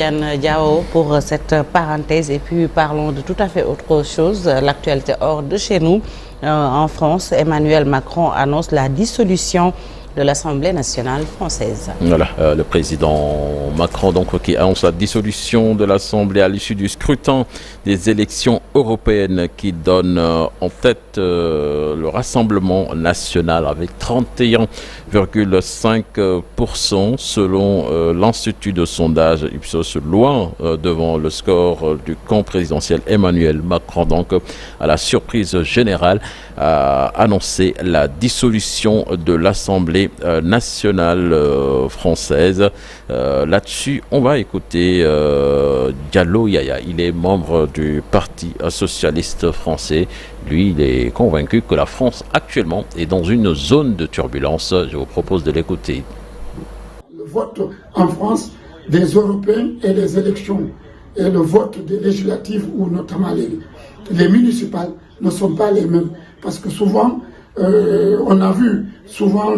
Yann Diao pour cette parenthèse et puis parlons de tout à fait autre chose, l'actualité hors de chez nous. En France, Emmanuel Macron annonce la dissolution de l'Assemblée nationale française. Voilà, le président Macron donc qui annonce la dissolution de l'Assemblée à l'issue du scrutin des élections européennes qui donne en tête le Rassemblement national avec 31,5% selon l'Institut de sondage Ipsos, loin devant le score du camp présidentiel. Emmanuel Macron donc à la surprise générale a annoncé la dissolution de l'Assemblée nationale française. Là-dessus, on va écouter Diallo Yaya. Il est membre du Parti socialiste français. Lui, il est convaincu que la France actuellement est dans une zone de turbulence. Je vous propose de l'écouter. Le vote en France des Européens et les élections et le vote des législatives ou notamment les municipales ne sont pas les mêmes. Parce que souvent, on a vu souvent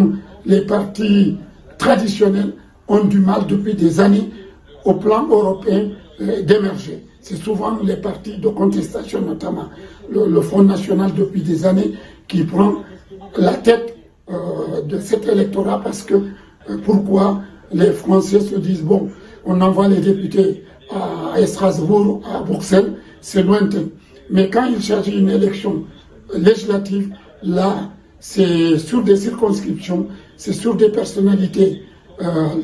les partis traditionnels ont du mal depuis des années au plan européen d'émerger. C'est souvent les partis de contestation, notamment le Front National depuis des années, qui prend la tête de cet électorat parce que pourquoi les Français se disent bon, on envoie les députés à Strasbourg, à Bruxelles, c'est lointain. Mais quand il s'agit d'une élection législative, là, c'est sur des circonscriptions, c'est sur des personnalités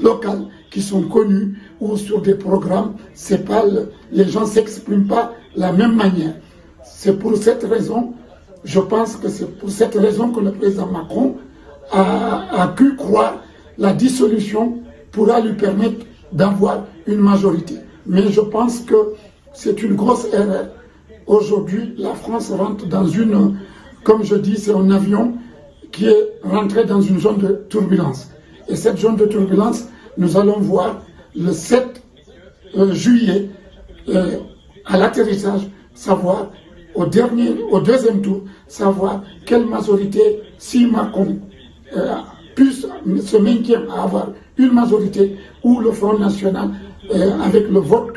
locales qui sont connues ou sur des programmes, c'est pas les gens s'expriment pas de la même manière. C'est pour cette raison, je pense que c'est pour cette raison que le président Macron a pu croire la dissolution pourra lui permettre d'avoir une majorité. Mais je pense que c'est une grosse erreur. Aujourd'hui, la France rentre dans une, comme je dis, c'est un avion qui est rentré dans une zone de turbulence. Et cette zone de turbulence, nous allons voir le 7 juillet à l'atterrissage, savoir au deuxième tour, savoir quelle majorité, si Macron puisse se maintenir à avoir une majorité, ou le Front National, avec le vote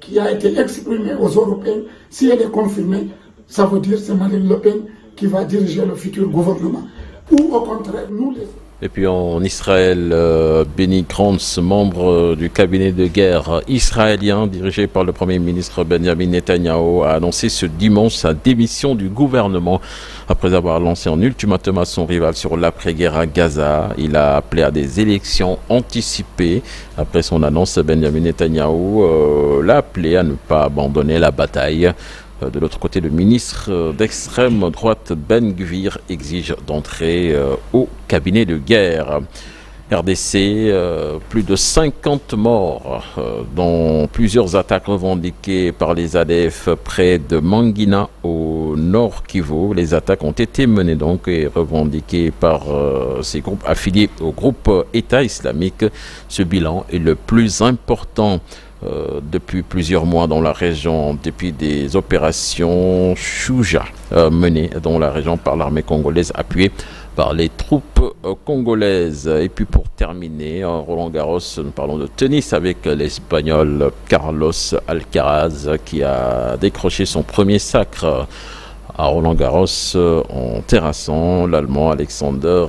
qui a été exprimé aux Européens, si elle est confirmée, ça veut dire que c'est Marine Le Pen qui va diriger le futur gouvernement. Ou au contraire, nous les... Et puis en Israël, Benny Gantz, membre du cabinet de guerre israélien dirigé par le Premier ministre Benjamin Netanyahu, a annoncé ce dimanche sa démission du gouvernement après avoir lancé un ultimatum à son rival sur l'après-guerre à Gaza. Il a appelé à des élections anticipées. Après son annonce, Benjamin Netanyahu l'a appelé à ne pas abandonner la bataille. De l'autre côté, le ministre d'extrême droite Ben Gvir exige d'entrer au cabinet de guerre. RDC, plus de 50 morts dans plusieurs attaques revendiquées par les ADF près de Mangina au nord Kivu. Les attaques ont été menées donc et revendiquées par ces groupes affiliés au groupe État islamique. Ce bilan est le plus important depuis plusieurs mois dans la région, depuis des opérations Shuja menées dans la région par l'armée congolaise appuyée par les troupes congolaises. Et puis pour terminer, Roland Garros, nous parlons de tennis avec l'Espagnol Carlos Alcaraz qui a décroché son premier sacre à Roland Garros en terrassant l'Allemand Alexander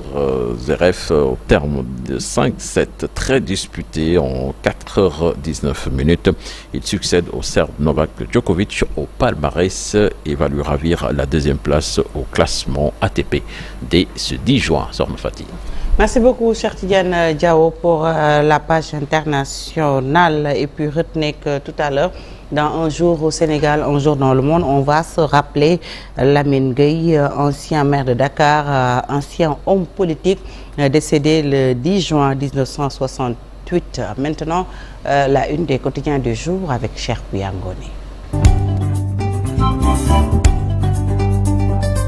Zverev au terme de 5-7 très disputés en 4h19. Il succède au Serbe Novak Djokovic au palmarès et va lui ravir la deuxième place au classement ATP dès ce 10 juin. Sorma Fatih. Merci beaucoup, cher Tidiane Diao, pour la page internationale. Et puis retenez que tout à l'heure, dans Un jour au Sénégal, Un jour dans le monde, on va se rappeler Lamine Gueye, ancien maire de Dakar, ancien homme politique décédé le 10 juin 1968. Maintenant, la une des quotidiens du jour avec Cheikh Bouyangoni.